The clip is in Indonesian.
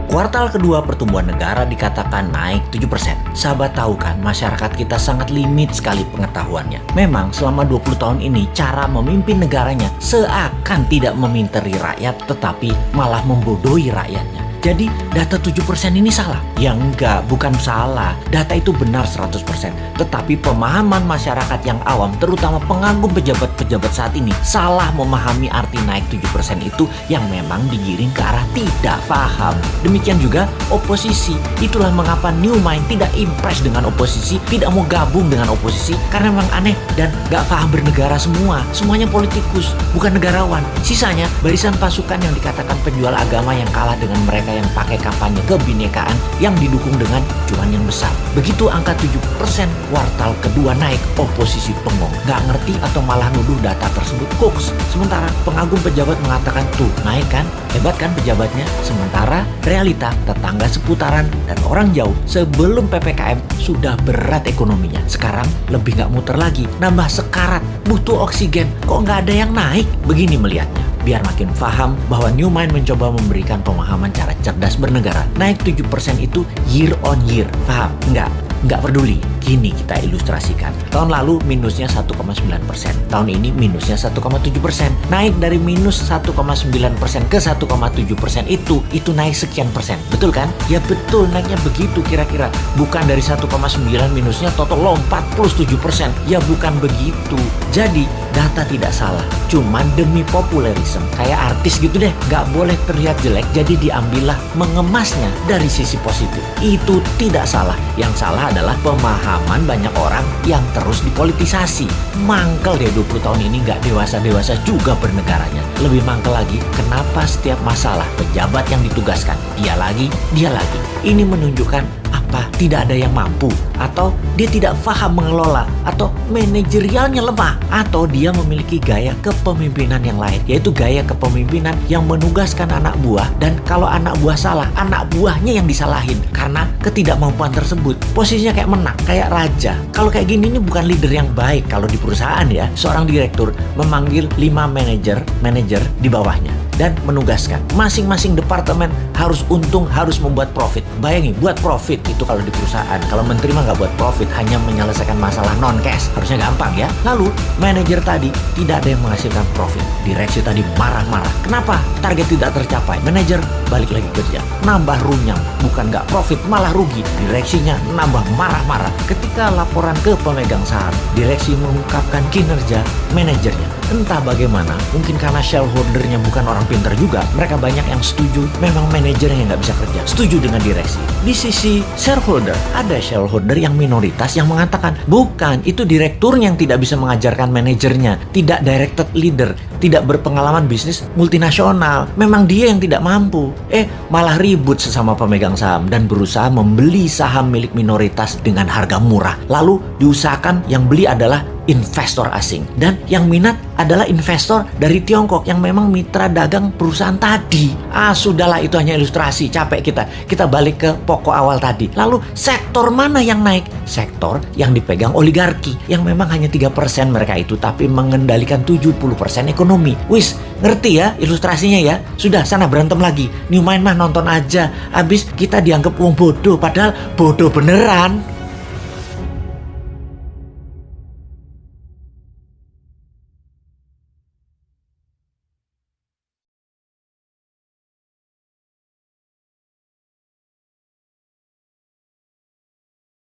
Kuartal kedua pertumbuhan negara dikatakan naik 7%. Sahabat tahu kan, masyarakat kita sangat limit sekali pengetahuannya. Memang selama 20 tahun ini cara memimpin negaranya seakan tidak meminteri rakyat tetapi malah membodohi rakyatnya. Jadi data 7% ini salah? Ya enggak, bukan salah. Data itu benar 100%. Tetapi pemahaman masyarakat yang awam, terutama pengagum pejabat-pejabat saat ini, salah memahami arti naik 7% itu yang memang digiring ke arah tidak paham. Demikian juga oposisi. Itulah mengapa New Mind tidak impress dengan oposisi, tidak mau gabung dengan oposisi, karena memang aneh dan gak paham bernegara semua. Semuanya politikus, bukan negarawan. Sisanya barisan pasukan yang dikatakan penjual agama yang kalah dengan mereka yang pakai kampanye kebinekaan yang didukung dengan cuan yang besar. Begitu angka 7% kuartal kedua naik, oposisi bengong. Gak ngerti atau malah nuduh data tersebut hoax. Sementara pengagum pejabat mengatakan tuh naik kan, hebat kan pejabatnya. Sementara realita tetangga seputaran dan orang jauh sebelum PPKM sudah berat ekonominya. Sekarang lebih gak muter lagi, nambah sekarat, butuh oksigen. Kok gak ada yang naik? Begini melihatnya. Biar makin paham bahwa New Mind mencoba memberikan pemahaman cara cerdas bernegara. Naik 7% itu year on year. Paham? Nggak peduli. Gini kita ilustrasikan. Tahun lalu minusnya 1,9%. Tahun ini minusnya 1,7%. Naik dari minus 1,9% ke 1,7% itu naik sekian persen. Betul kan? Ya betul, naiknya begitu kira-kira. Bukan dari 1,9 minusnya total lompat plus 7%. Ya bukan begitu. Jadi data tidak salah. Cuman demi populerisme. Kayak artis gitu deh. Nggak boleh terlihat jelek. Jadi diambillah mengemasnya dari sisi positif. Itu tidak salah. Yang salah adalah pemahaman banyak orang yang terus dipolitisasi. Mangkel deh 20 tahun ini gak dewasa-dewasa juga bernegaranya. Lebih mangkel lagi, kenapa setiap masalah pejabat yang ditugaskan dia lagi. Ini menunjukkan apa? Tidak ada yang mampu, atau dia tidak paham mengelola, atau manajerialnya lemah, atau dia memiliki gaya kepemimpinan yang lain, yaitu gaya kepemimpinan yang menugaskan anak buah, dan kalau anak buah salah, anak buahnya yang disalahin karena ketidakmampuan tersebut. Posisinya kayak menang, kayak raja. Kalau kayak gini ini bukan leader yang baik. Kalau di perusahaan ya, seorang direktur memanggil 5 manajer di bawahnya dan menugaskan masing-masing departemen harus untung, harus membuat profit. Bayangin, buat profit itu kalau di perusahaan. Kalau menteri mah nggak buat profit, hanya menyelesaikan masalah non cash. Harusnya gampang ya. Lalu manajer tadi tidak ada yang menghasilkan profit. Direksi tadi marah-marah. Kenapa? Target tidak tercapai. Manajer balik lagi kerja, nambah runyam, bukan nggak profit malah rugi. Direksinya nambah marah-marah. Ketika laporan ke pemegang saham, direksi mengungkapkan kinerja manajernya. Entah bagaimana, mungkin karena shareholdernya bukan orang pintar juga, mereka banyak yang setuju memang manajernya yang nggak bisa kerja, setuju dengan direksi. Di sisi shareholder, ada shareholder yang minoritas yang mengatakan bukan, itu direkturnya yang tidak bisa mengajarkan manajernya, tidak directed leader, tidak berpengalaman bisnis multinasional, memang dia yang tidak mampu. Malah ribut sesama pemegang saham dan berusaha membeli saham milik minoritas dengan harga murah. Lalu diusahakan yang beli adalah investor asing, dan yang minat adalah investor dari Tiongkok yang memang mitra dagang perusahaan tadi. Sudahlah, itu hanya ilustrasi, capek kita balik ke pokok awal tadi. Lalu sektor mana yang naik? Sektor yang dipegang oligarki, yang memang hanya 3% mereka itu, tapi mengendalikan 70% ekonomi. Wis, ngerti ya ilustrasinya ya? Sudah, sana berantem lagi. New Mind mah nonton aja, abis kita dianggap wong bodoh, padahal bodoh beneran.